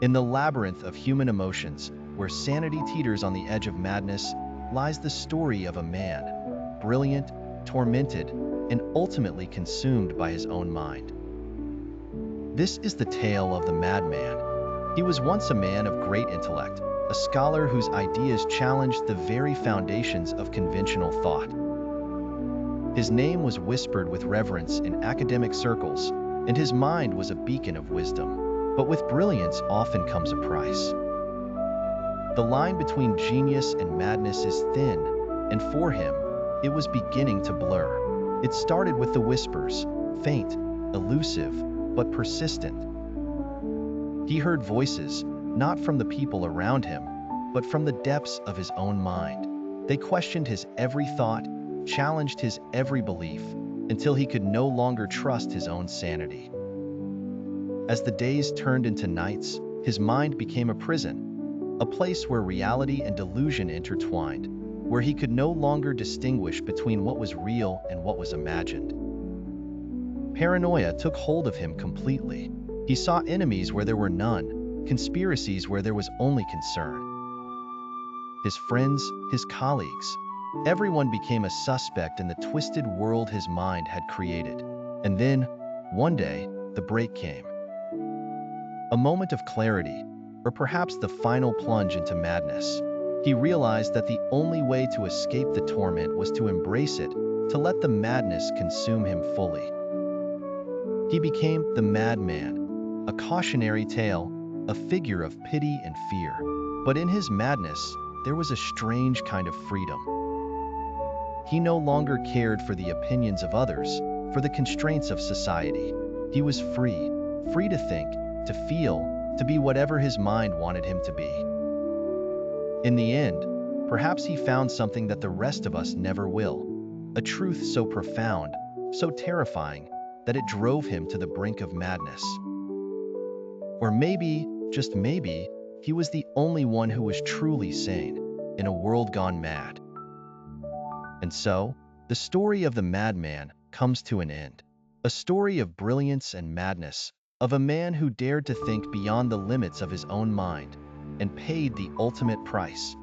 In the labyrinth of human emotions, where sanity teeters on the edge of madness, lies the story of a man, brilliant, tormented, and ultimately consumed by his own mind. This is the tale of the Madman. He was once a man of great intellect, a scholar whose ideas challenged the very foundations of conventional thought. His name was whispered with reverence in academic circles, and his mind was a beacon of wisdom. But with brilliance often comes a price. The line between genius and madness is thin, and for him, it was beginning to blur. It started with the whispers, faint, elusive, but persistent. He heard voices, not from the people around him, but from the depths of his own mind. They questioned his every thought, challenged his every belief, until he could no longer trust his own sanity. As the days turned into nights, his mind became a prison, a place where reality and delusion intertwined, where he could no longer distinguish between what was real and what was imagined. Paranoia took hold of him completely. He saw enemies where there were none, conspiracies where there was only concern. His friends, his colleagues, everyone became a suspect in the twisted world his mind had created. And then, one day, the break came. A moment of clarity, or perhaps the final plunge into madness. He realized that the only way to escape the torment was to embrace it, to let the madness consume him fully. He became the Madman, a cautionary tale, a figure of pity and fear. But in his madness, there was a strange kind of freedom. He no longer cared for the opinions of others, for the constraints of society. He was free, free to think, to feel, to be whatever his mind wanted him to be. In the end, perhaps he found something that the rest of us never will, a truth so profound, so terrifying, that it drove him to the brink of madness. Or maybe, just maybe, he was the only one who was truly sane, in a world gone mad. And so, the story of the Madman comes to an end. A story of brilliance and madness, of a man who dared to think beyond the limits of his own mind, and paid the ultimate price,